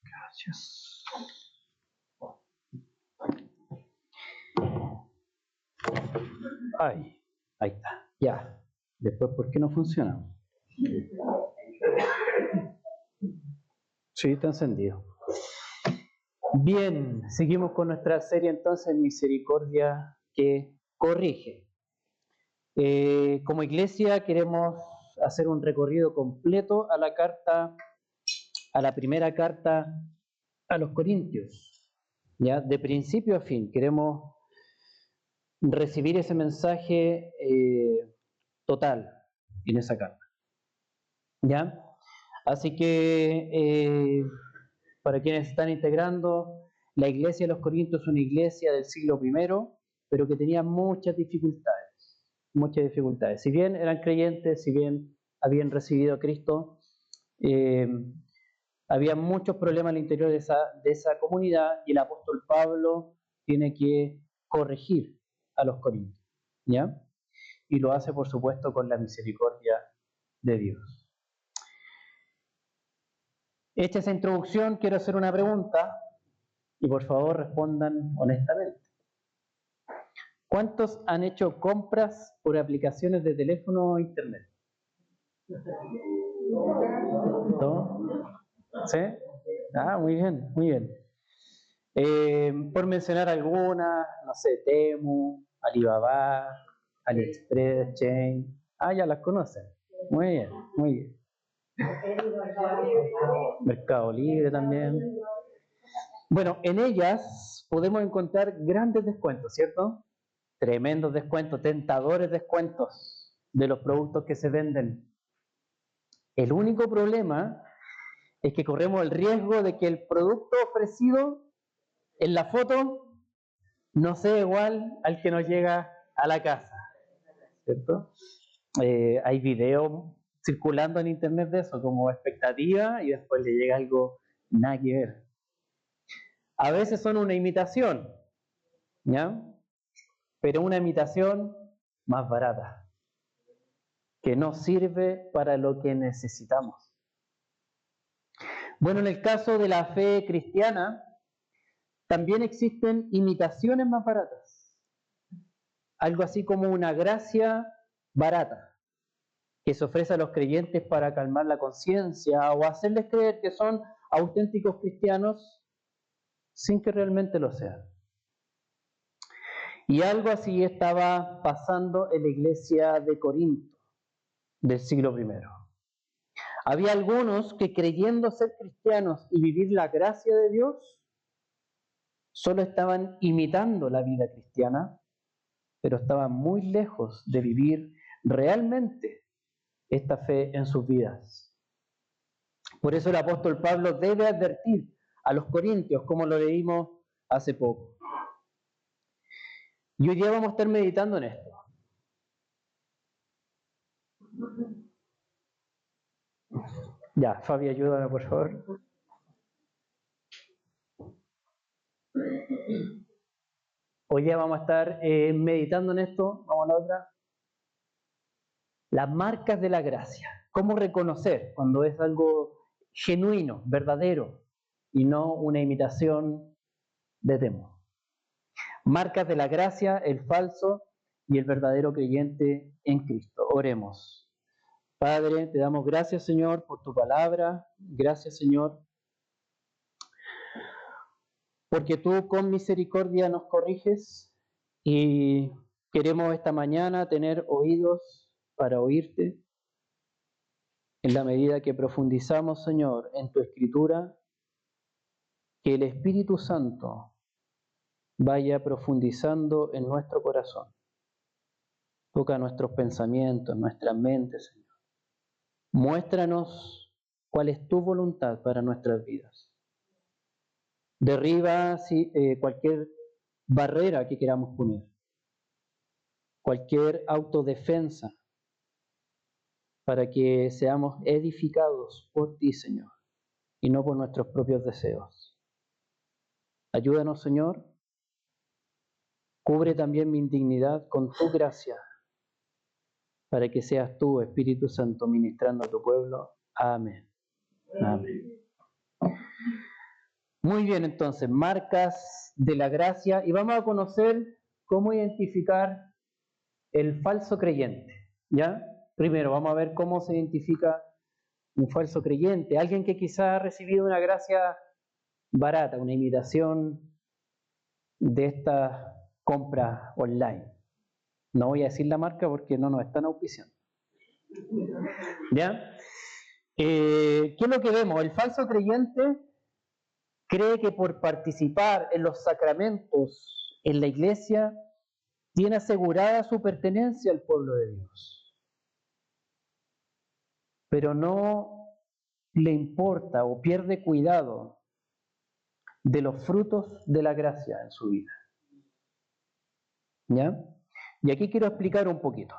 Gracias. Ay, ahí está. Ya. Después, ¿por qué no funciona? Sí, está encendido. Bien, seguimos con nuestra serie entonces, Misericordia que corrige. Como iglesia queremos hacer un recorrido completo a la primera carta a los Corintios. ¿Ya? De principio a fin, queremos recibir ese mensaje total en esa carta. ¿Ya? Así que para quienes están integrando, la iglesia de los Corintios es una iglesia del siglo I, pero que tenía muchas dificultades, muchas dificultades. Si bien eran creyentes, si bien habían recibido a Cristo, había muchos problemas al interior de esa comunidad, y el apóstol Pablo tiene que corregir a los corintios, ¿ya? Y lo hace, por supuesto, con la misericordia de Dios. Hecha esa introducción, quiero hacer una pregunta, y por favor respondan honestamente. ¿Cuántos han hecho compras por aplicaciones de teléfono o internet? ¿No? ¿Sí? Ah, muy bien, muy bien. Por mencionar algunas, no sé, Temu, Alibaba, AliExpress, Chain. Ah, ya las conocen. Muy bien, muy bien. Mercado Libre también. Bueno, en ellas podemos encontrar grandes descuentos, ¿cierto? Tremendos descuentos, tentadores descuentos de los productos que se venden. El único problema es que corremos el riesgo de que el producto ofrecido en la foto no sea igual al que nos llega a la casa, ¿cierto? Hay videos circulando en internet de eso, como expectativa, y después le llega algo nada que ver. A veces son una imitación, ¿ya? Pero una imitación más barata, que no sirve para lo que necesitamos. Bueno, en el caso de la fe cristiana, también existen imitaciones más baratas. Algo así como una gracia barata, que se ofrece a los creyentes para calmar la conciencia o hacerles creer que son auténticos cristianos sin que realmente lo sean. Y algo así estaba pasando en la iglesia de Corinto del siglo I. Había algunos que, creyendo ser cristianos y vivir la gracia de Dios, solo estaban imitando la vida cristiana, pero estaban muy lejos de vivir realmente esta fe en sus vidas. Por eso el apóstol Pablo debe advertir a los corintios, como lo leímos hace poco. Y hoy día vamos a estar meditando en esto. Ya, Fabi, ayúdame por favor. Hoy día vamos a estar meditando en esto. Vamos a la otra. Las marcas de la gracia. ¿Cómo reconocer cuando es algo genuino, verdadero, y no una imitación de demo? Marcas de la gracia, el falso y el verdadero creyente en Cristo. Oremos. Padre, te damos gracias, Señor, por tu palabra. Gracias, Señor, porque tú con misericordia nos corriges, y queremos esta mañana tener oídos para oírte. En la medida que profundizamos, Señor, en tu Escritura, que el Espíritu Santo vaya profundizando en nuestro corazón. Toca nuestros pensamientos, nuestras mentes, Señor. Muéstranos cuál es tu voluntad para nuestras vidas. Derriba cualquier barrera que queramos poner, cualquier autodefensa, para que seamos edificados por ti, Señor, y no por nuestros propios deseos. Ayúdanos, Señor. Cubre también mi indignidad con tu gracia, para que seas tú, Espíritu Santo, ministrando a tu pueblo. Amén. Amén. Muy bien, entonces, marcas de la gracia, y vamos a conocer cómo identificar el falso creyente, ¿ya? Primero, vamos a ver cómo se identifica un falso creyente, alguien que quizá ha recibido una gracia barata, una imitación de estas compras online. No voy a decir la marca porque no nos están auspiciando. ¿Ya? ¿Qué es lo que vemos? El falso creyente cree que por participar en los sacramentos en la iglesia tiene asegurada su pertenencia al pueblo de Dios, pero no le importa o pierde cuidado de los frutos de la gracia en su vida. ¿Ya? Y aquí quiero explicar un poquito.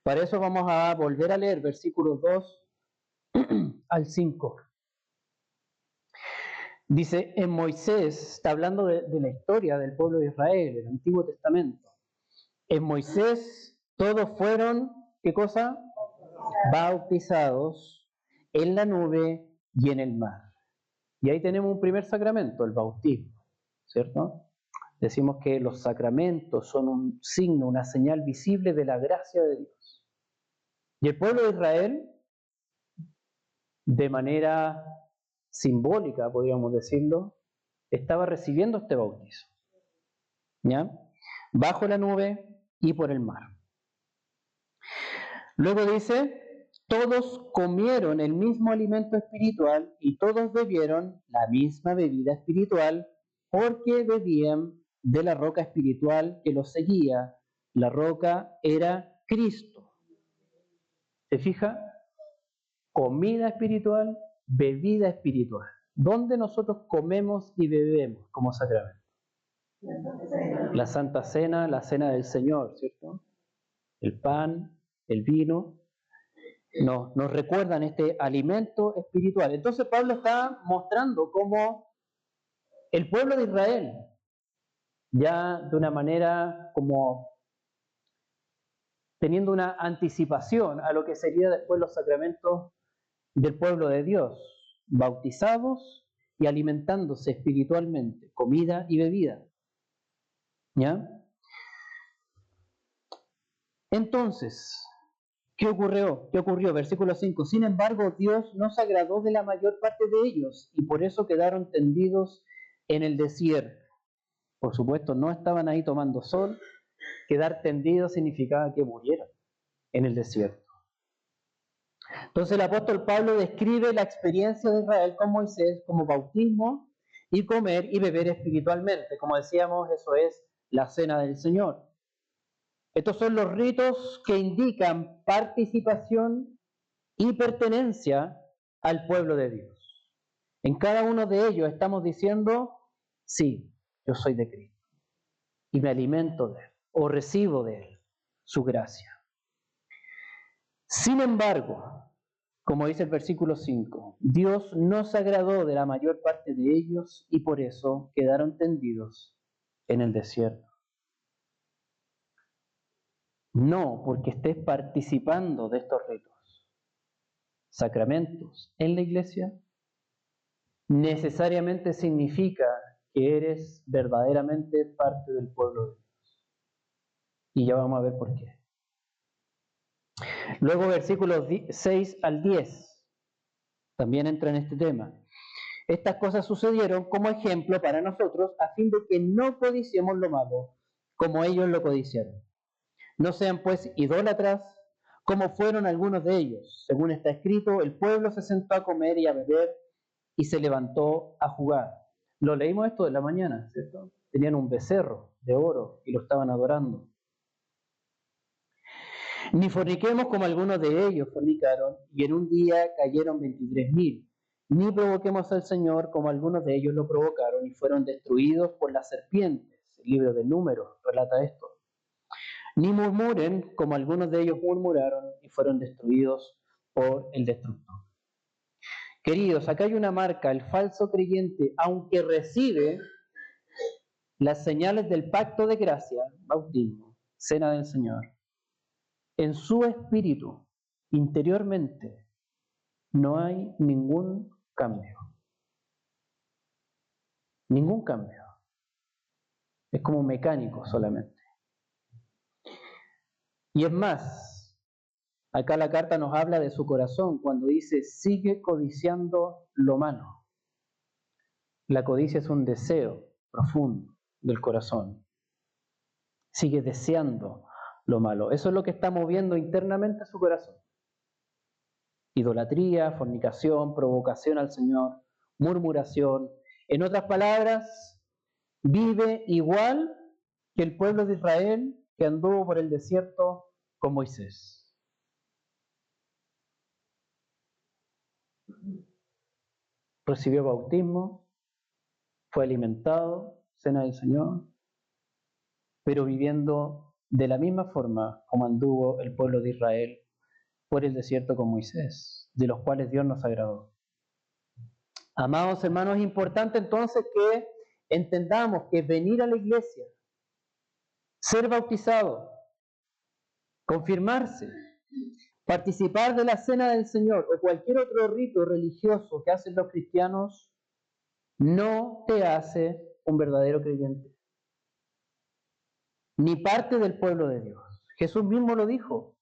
Para eso vamos a volver a leer versículos 2 al 5. Dice, en Moisés, está hablando de la historia del pueblo de Israel, del Antiguo Testamento. En Moisés todos fueron, ¿qué cosa? Bautizados en la nube y en el mar. Y ahí tenemos un primer sacramento, el bautismo, ¿cierto? Decimos que los sacramentos son un signo, una señal visible de la gracia de Dios. Y el pueblo de Israel, de manera simbólica, podríamos decirlo, estaba recibiendo este bautizo, ¿ya? Bajo la nube y por el mar. Luego dice, todos comieron el mismo alimento espiritual y todos bebieron la misma bebida espiritual porque bebían de la roca espiritual que los seguía. La roca era Cristo. ¿Se fija? Comida espiritual, bebida espiritual. ¿Dónde nosotros comemos y bebemos como sacramento? La Santa Cena, la Cena del Señor, ¿cierto? El pan, el vino, nos recuerdan este alimento espiritual. Entonces Pablo está mostrando cómo el pueblo de Israel, ya de una manera como teniendo una anticipación a lo que sería después los sacramentos del pueblo de Dios, bautizados y alimentándose espiritualmente, comida y bebida. ¿Ya? Entonces, ¿qué ocurrió? ¿Qué ocurrió? Versículo 5. Sin embargo, Dios no se agradó de la mayor parte de ellos y por eso quedaron tendidos en el desierto. Por supuesto, no estaban ahí tomando sol. Quedar tendidos significaba que murieron en el desierto. Entonces el apóstol Pablo describe la experiencia de Israel con Moisés como bautismo y comer y beber espiritualmente. Como decíamos, eso es la cena del Señor. Estos son los ritos que indican participación y pertenencia al pueblo de Dios. En cada uno de ellos estamos diciendo, sí, yo soy de Cristo y me alimento de Él o recibo de Él su gracia. Sin embargo, como dice el versículo 5, Dios no se agradó de la mayor parte de ellos y por eso quedaron tendidos en el desierto. No porque estés participando de estos ritos, sacramentos en la iglesia, necesariamente significa que eres verdaderamente parte del pueblo de Dios. Y ya vamos a ver por qué. Luego versículos 6 al 10 también entra en este tema. Estas cosas sucedieron como ejemplo para nosotros a fin de que no codiciemos lo malo como ellos lo codiciaron. No sean pues idólatras como fueron algunos de ellos. Según está escrito, el pueblo se sentó a comer y a beber y se levantó a jugar. Lo leímos esto de la mañana, ¿cierto? Tenían un becerro de oro y lo estaban adorando. Ni forniquemos como algunos de ellos fornicaron y en un día cayeron 23.000. Ni provoquemos al Señor como algunos de ellos lo provocaron y fueron destruidos por las serpientes. El libro de Números relata esto. Ni murmuren como algunos de ellos murmuraron y fueron destruidos por el destructor. Queridos, acá hay una marca, el falso creyente, aunque recibe las señales del pacto de gracia, bautismo, cena del Señor, en su espíritu, interiormente, no hay ningún cambio. Ningún cambio. Es como mecánico solamente. Y es más, acá la carta nos habla de su corazón cuando dice, sigue codiciando lo malo. La codicia es un deseo profundo del corazón. Sigue deseando lo malo. Eso es lo que está moviendo internamente su corazón. Idolatría, fornicación, provocación al Señor, murmuración. En otras palabras, vive igual que el pueblo de Israel que anduvo por el desierto con Moisés. Recibió bautismo, fue alimentado, cena del Señor, pero viviendo de la misma forma como anduvo el pueblo de Israel por el desierto con Moisés, de los cuales Dios nos agradó. Amados hermanos, es importante entonces que entendamos que venir a la iglesia, ser bautizado, confirmarse, participar de la cena del Señor o cualquier otro rito religioso que hacen los cristianos no te hace un verdadero creyente, ni parte del pueblo de Dios. Jesús mismo lo dijo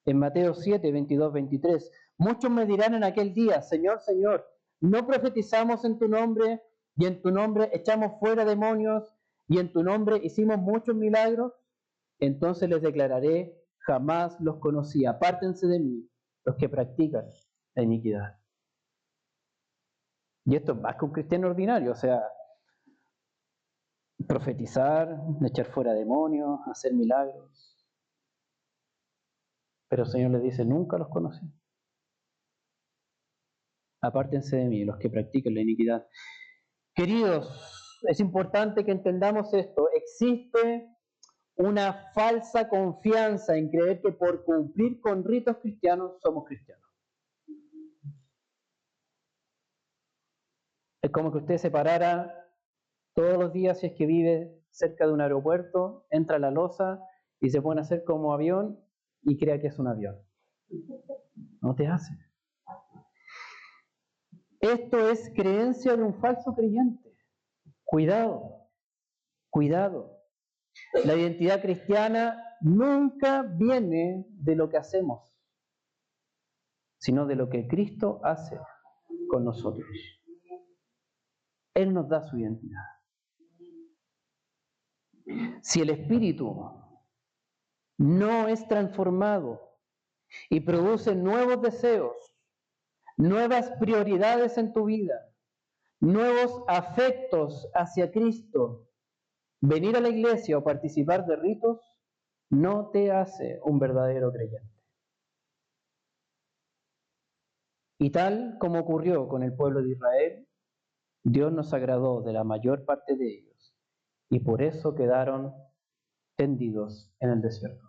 en Mateo 7, 22, 23. Muchos me dirán en aquel día, Señor, Señor, ¿no profetizamos en tu nombre y en tu nombre echamos fuera demonios y en tu nombre hicimos muchos milagros? Entonces les declararé, jamás los conocí, apártense de mí, los que practican la iniquidad. Y esto es más que un cristiano ordinario, o sea, profetizar, echar fuera demonios, hacer milagros. Pero el Señor les dice, nunca los conocí. Apártense de mí, los que practican la iniquidad. Queridos, es importante que entendamos esto. Existe una falsa confianza en creer que por cumplir con ritos cristianos somos cristianos. Es como que usted se parara todos los días, si es que vive cerca de un aeropuerto, entra a la loza y se pone a hacer como avión y crea que es un avión. No te hace. Esto es creencia de un falso creyente. Cuidado, cuidado. La identidad cristiana nunca viene de lo que hacemos, sino de lo que Cristo hace con nosotros. Él nos da su identidad. Si el espíritu no es transformado y produce nuevos deseos, nuevas prioridades en tu vida, nuevos afectos hacia Cristo, venir a la iglesia o participar de ritos no te hace un verdadero creyente. Y tal como ocurrió con el pueblo de Israel, Dios nos agradó de la mayor parte de ellos y por eso quedaron tendidos en el desierto.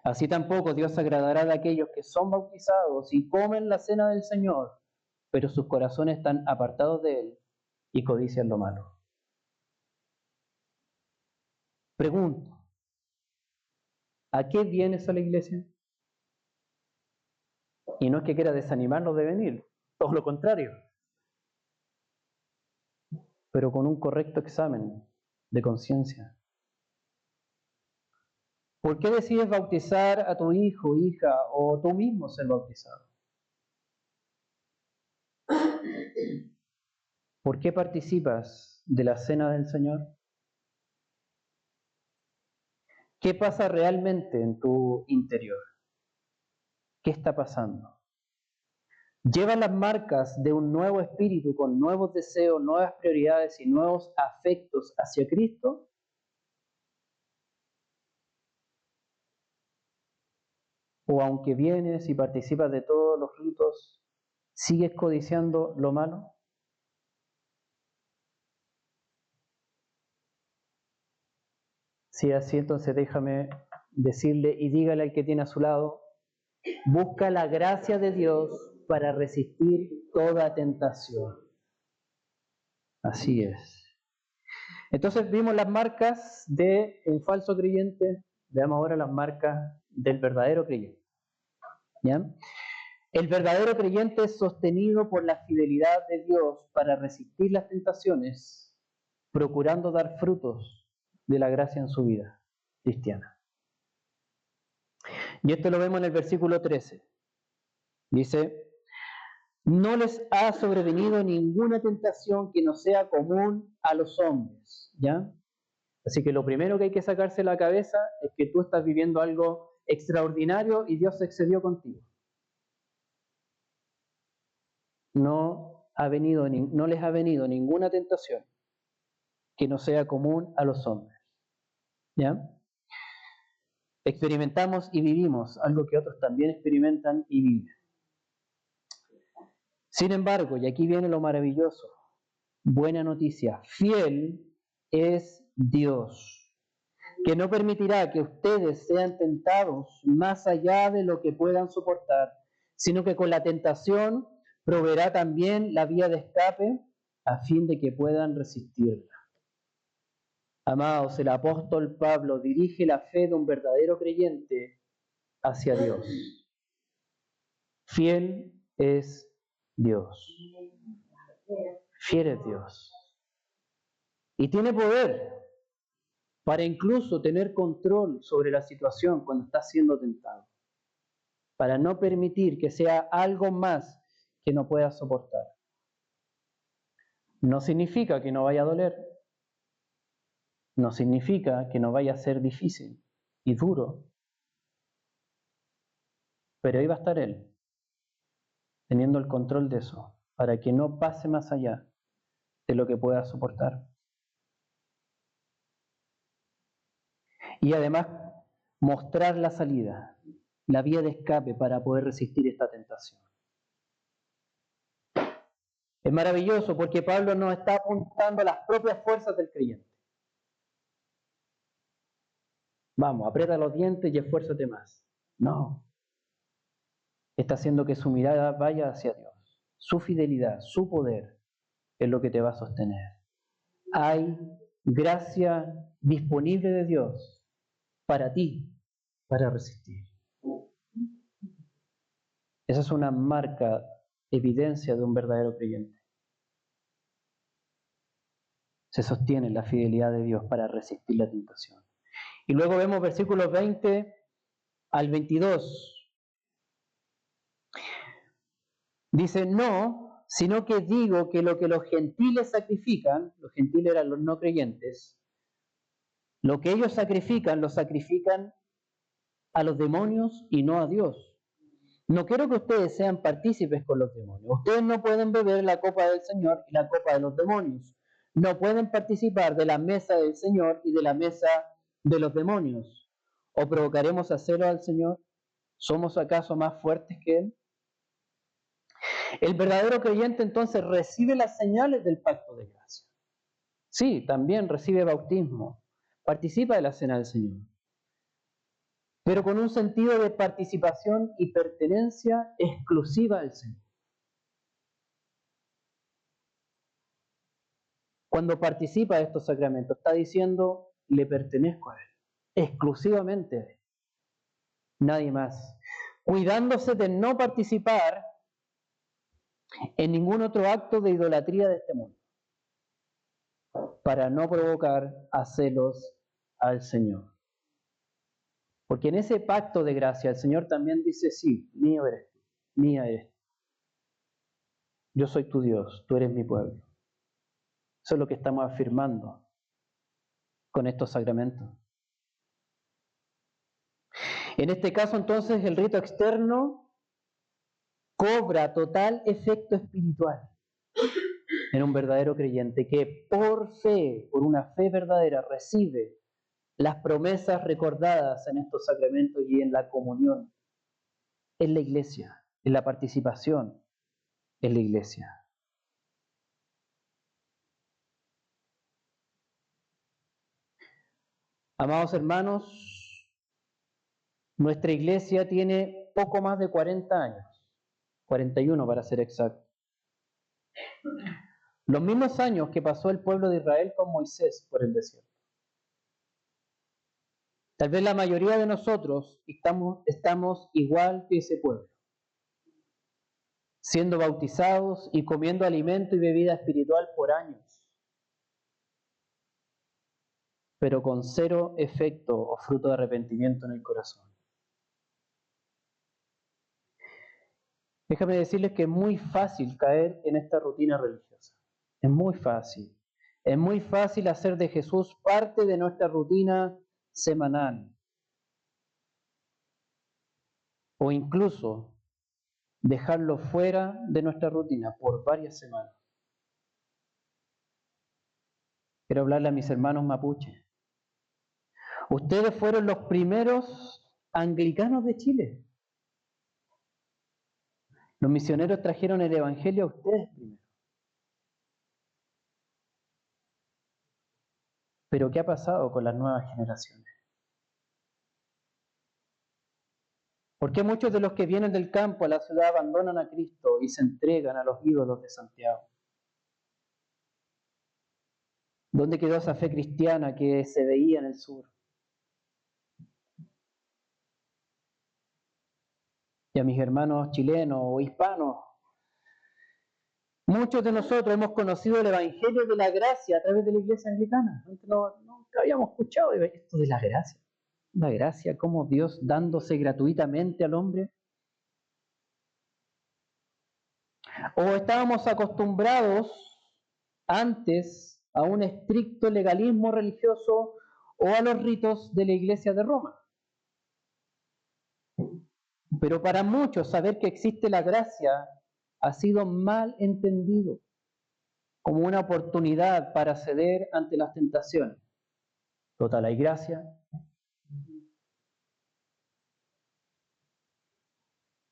Así tampoco Dios se agradará de aquellos que son bautizados y comen la cena del Señor, pero sus corazones están apartados de Él y codician lo malo. Pregunto, ¿a qué vienes a la iglesia? Y no es que quiera desanimarlos de venir, todo lo contrario, pero con un correcto examen de conciencia. ¿Por qué decides bautizar a tu hijo, hija, o tú mismo ser bautizado? ¿Por qué participas de la cena del Señor? ¿Qué pasa realmente en tu interior? ¿Qué está pasando? ¿Llevas las marcas de un nuevo espíritu con nuevos deseos, nuevas prioridades y nuevos afectos hacia Cristo? ¿O aunque vienes y participas de todos los ritos, sigues codiciando lo malo? Si es así, entonces déjame decirle y dígale al que tiene a su lado, busca la gracia de Dios para resistir toda tentación. Así es. Entonces vimos las marcas de un falso creyente, veamos ahora las marcas del verdadero creyente. ¿Ya? El verdadero creyente es sostenido por la fidelidad de Dios para resistir las tentaciones, procurando dar frutos de la gracia en su vida cristiana. Y esto lo vemos en el versículo 13. Dice: no les ha sobrevenido ninguna tentación que no sea común a los hombres, ¿ya? Así que lo primero que hay que sacarse de la cabeza es que tú estás viviendo algo extraordinario y Dios se excedió contigo. No les ha venido ninguna tentación que no sea común a los hombres, ¿ya? Experimentamos y vivimos algo que otros también experimentan y viven. Sin embargo, y aquí viene lo maravilloso, buena noticia, fiel es Dios, que no permitirá que ustedes sean tentados más allá de lo que puedan soportar, sino que con la tentación proveerá también la vía de escape a fin de que puedan resistirla. Amados, el apóstol Pablo dirige la fe de un verdadero creyente hacia Dios. Fiel es Dios. Fiel es Dios. Y tiene poder para incluso tener control sobre la situación cuando está siendo tentado, para no permitir que sea algo más que no pueda soportar. No significa que no vaya a doler, no significa que no vaya a ser difícil y duro, pero ahí va a estar Él, teniendo el control de eso, para que no pase más allá de lo que pueda soportar. Y además mostrar la salida, la vía de escape para poder resistir esta tentación. Es maravilloso porque Pablo nos está apuntando a las propias fuerzas del creyente. Vamos, aprieta los dientes y esfuérzate más. No. Está haciendo que su mirada vaya hacia Dios. Su fidelidad, su poder es lo que te va a sostener. Hay gracia disponible de Dios para ti, para resistir. Esa es una marca, evidencia de un verdadero creyente. Se sostiene la fidelidad de Dios para resistir la tentación. Y luego vemos versículos 20 al 22. Dice: no, sino que digo que lo que los gentiles sacrifican, los gentiles eran los no creyentes, lo que ellos sacrifican, lo sacrifican a los demonios y no a Dios. No quiero que ustedes sean partícipes con los demonios. Ustedes no pueden beber la copa del Señor y la copa de los demonios. No pueden participar de la mesa del Señor y de la mesa de los demonios. ¿O provocaremos a celo al Señor? ¿Somos acaso más fuertes que Él? El verdadero creyente entonces recibe las señales del pacto de gracia. Sí, también recibe bautismo, participa de la cena del Señor, pero con un sentido de participación y pertenencia exclusiva al Señor. Cuando participa de estos sacramentos, está diciendo: le pertenezco a Él, exclusivamente a Él, nadie más, cuidándose de no participar en ningún otro acto de idolatría de este mundo, para no provocar a celos al Señor. Porque en ese pacto de gracia el Señor también dice: sí, mío eres tú, mía eres tú. Yo soy tu Dios, tú eres mi pueblo. Eso es lo que estamos afirmando con estos sacramentos. En este caso, entonces, el rito externo cobra total efecto espiritual en un verdadero creyente que por fe, por una fe verdadera, recibe las promesas recordadas en estos sacramentos y en la comunión, en la iglesia, en la participación en la iglesia. Amados hermanos, nuestra iglesia tiene poco más de 40 años, 41 para ser exacto. Los mismos años que pasó el pueblo de Israel con Moisés por el desierto. Tal vez la mayoría de nosotros estamos igual que ese pueblo. siendo bautizados y comiendo alimento y bebida espiritual por años, pero con cero efecto o fruto de arrepentimiento en el corazón. Déjame decirles que es muy fácil caer en esta rutina religiosa. Es muy fácil. Es muy fácil hacer de Jesús parte de nuestra rutina semanal. O incluso dejarlo fuera de nuestra rutina por varias semanas. Quiero hablarle a mis hermanos mapuches. Ustedes fueron los primeros anglicanos de Chile. Los misioneros trajeron el evangelio a ustedes primero. Pero ¿qué ha pasado con las nuevas generaciones? ¿Por qué muchos de los que vienen del campo a la ciudad abandonan a Cristo y se entregan a los ídolos de Santiago? ¿Dónde quedó esa fe cristiana que se veía en el sur? Y a mis hermanos chilenos o hispanos, muchos de nosotros hemos conocido el Evangelio de la gracia a través de la iglesia anglicana. Nunca habíamos escuchado esto de la gracia. La gracia, como Dios dándose gratuitamente al hombre. O estábamos acostumbrados antes a un estricto legalismo religioso o a los ritos de la iglesia de Roma. Pero para muchos saber que existe la gracia ha sido mal entendido como una oportunidad para ceder ante las tentaciones. Total, hay gracia.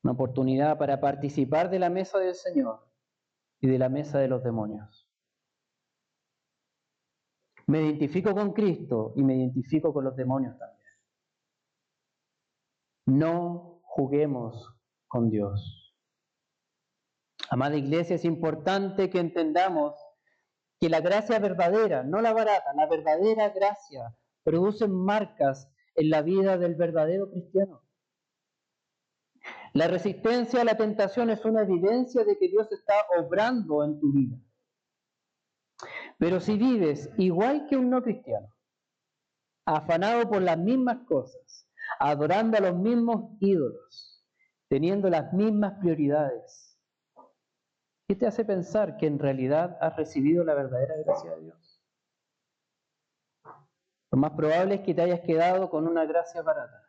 Una oportunidad para participar de la mesa del Señor y de la mesa de los demonios. Me identifico con Cristo y me identifico con los demonios también. No juguemos con Dios. Amada iglesia, es importante que entendamos que la gracia verdadera, no la barata, la verdadera gracia, produce marcas en la vida del verdadero cristiano. La resistencia a la tentación es una evidencia de que Dios está obrando en tu vida. Pero si vives igual que un no cristiano, afanado por las mismas cosas, adorando a los mismos ídolos, teniendo las mismas prioridades, ¿qué te hace pensar que en realidad has recibido la verdadera gracia de Dios? Lo más probable es que te hayas quedado con una gracia barata,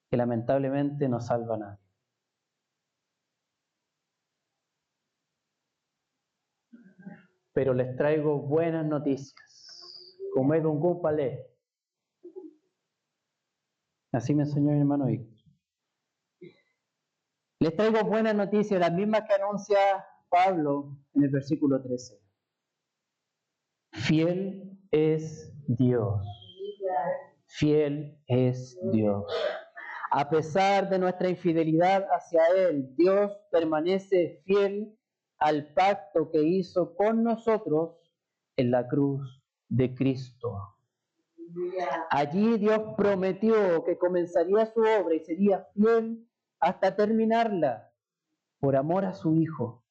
que lamentablemente no salva a nadie. Pero les traigo buenas noticias. Comed un palé. Así me enseñó mi hermano Víctor. Les traigo buenas noticias, las mismas que anuncia Pablo en el versículo 13. Fiel es Dios. Fiel es Dios. A pesar de nuestra infidelidad hacia Él, Dios permanece fiel al pacto que hizo con nosotros en la cruz de Cristo. Allí Dios prometió que comenzaría su obra y sería fiel hasta terminarla por amor a su Hijo.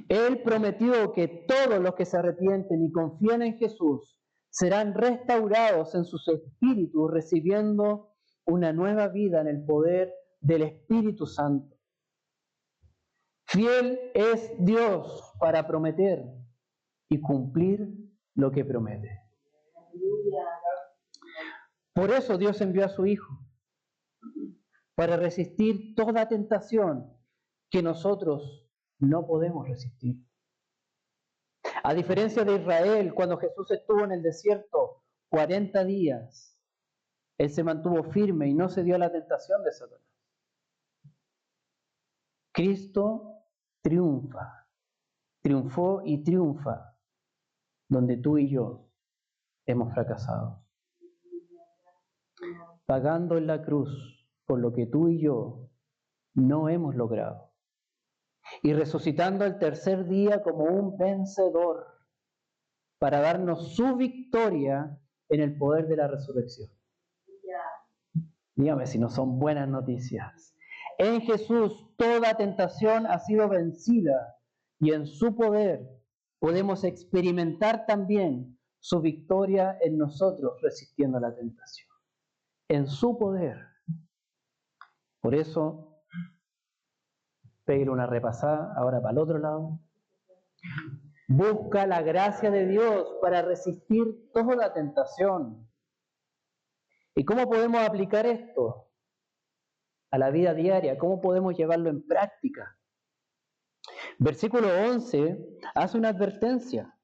Él prometió que todos los que se arrepienten y confían en Jesús serán restaurados en sus espíritus, recibiendo una nueva vida en el poder del Espíritu Santo. Fiel es Dios para prometer y cumplir lo que promete. Por eso Dios envió a su Hijo, para resistir toda tentación que nosotros no podemos resistir. A diferencia de Israel, cuando Jesús estuvo en el desierto 40 días, Él se mantuvo firme y no cedió a la tentación de Satanás. Cristo triunfó y triunfa donde tú y yo hemos fracasado. Pagando en la cruz por lo que tú y yo no hemos logrado. Y resucitando al tercer día como un vencedor para darnos su victoria en el poder de la resurrección. Dígame si no son buenas noticias. En Jesús toda tentación ha sido vencida y en su poder podemos experimentar también su victoria en nosotros resistiendo a la tentación. En su poder. Por eso, pegue una repasada ahora para el otro lado. Busca la gracia de Dios para resistir toda tentación. ¿Y cómo podemos aplicar esto a la vida diaria? ¿Cómo podemos llevarlo en práctica? Versículo 11 hace una advertencia.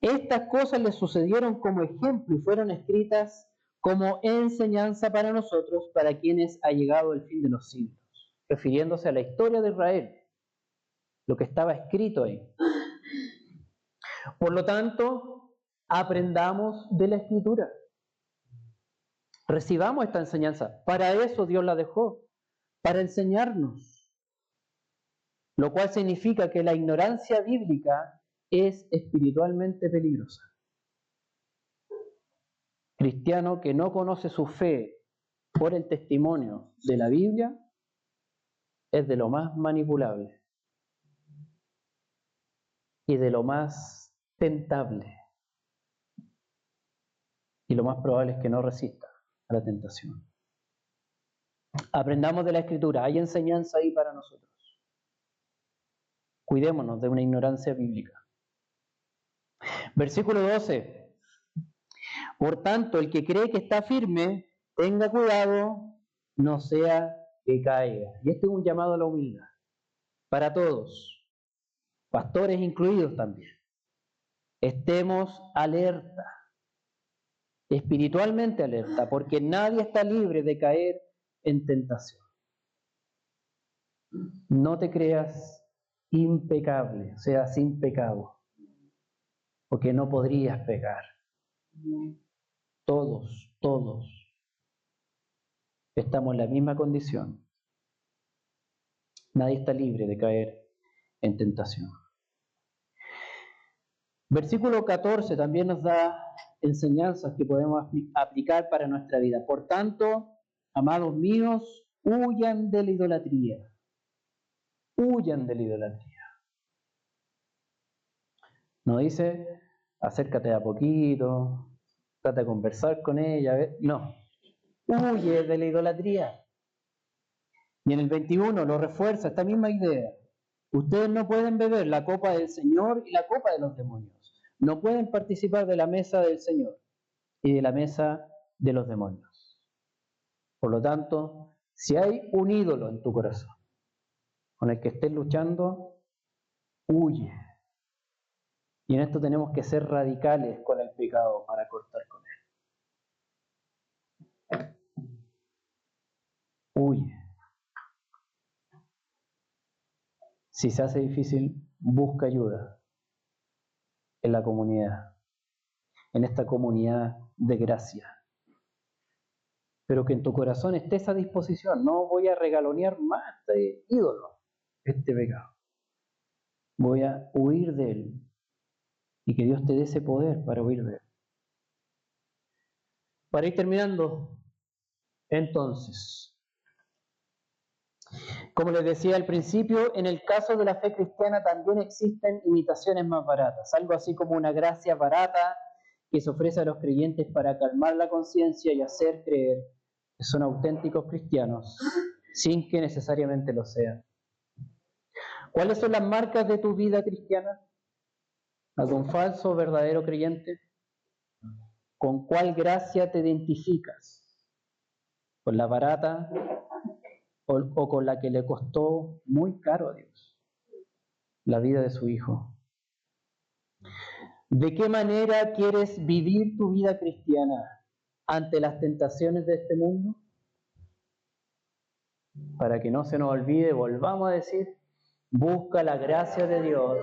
Estas cosas le sucedieron como ejemplo y fueron escritas como enseñanza para nosotros, para quienes ha llegado el fin de los siglos, refiriéndose a la historia de Israel, lo que estaba escrito ahí. Por lo tanto, aprendamos de la Escritura. Recibamos esta enseñanza. Para eso Dios la dejó, para enseñarnos. Lo cual significa que la ignorancia bíblica es espiritualmente peligrosa. Cristiano que no conoce su fe por el testimonio de la Biblia es de lo más manipulable y de lo más tentable. Y lo más probable es que no resista a la tentación. Aprendamos de la Escritura, hay enseñanza ahí para nosotros. Cuidémonos de una ignorancia bíblica. Versículo 12. Por tanto, el que cree que está firme, tenga cuidado, no sea que caiga. Y este es un llamado a la humildad, para todos, pastores incluidos también. Estemos alerta, espiritualmente alerta, porque nadie está libre de caer en tentación. No te creas impecable, o sea, sin pecado, porque no podrías pecar. Todos estamos en la misma condición. Nadie está libre de caer en tentación. Versículo 14 también nos da enseñanzas que podemos aplicar para nuestra vida. Por tanto, amados míos, huyan de la idolatría. Huyan de la idolatría. No dice, acércate a poquito, trata de conversar con ella. No, huye de la idolatría. Y en el 21 lo refuerza esta misma idea. Ustedes no pueden beber la copa del Señor y la copa de los demonios. No pueden participar de la mesa del Señor y de la mesa de los demonios. Por lo tanto, si hay un ídolo en tu corazón con el que estés luchando, huye. Y en esto tenemos que ser radicales con el pecado para cortar con él. Huye. Si se hace difícil, busca ayuda en la comunidad, en esta comunidad de gracia. Pero que en tu corazón esté esa disposición. No voy a regalonear más este ídolo, este pecado. Voy a huir de él. Y que Dios te dé ese poder para huir de él. Para ir terminando, entonces, como les decía al principio, en el caso de la fe cristiana también existen imitaciones más baratas, algo así como una gracia barata que se ofrece a los creyentes para calmar la conciencia y hacer creer que son auténticos cristianos, sin que necesariamente lo sean. ¿Cuáles son las marcas de tu vida cristiana? ¿La de un falso o verdadero creyente? ¿Con cuál gracia te identificas? ¿Con la barata o con la que le costó muy caro a Dios la vida de su Hijo? ¿De qué manera quieres vivir tu vida cristiana ante las tentaciones de este mundo? Para que no se nos olvide, volvamos a decir, busca la gracia de Dios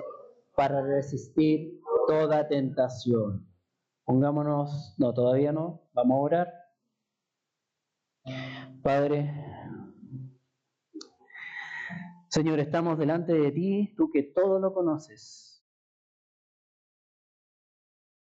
para resistir toda tentación. Pongámonos, no, todavía no, vamos a orar. Padre, Señor, estamos delante de ti, tú que todo lo conoces.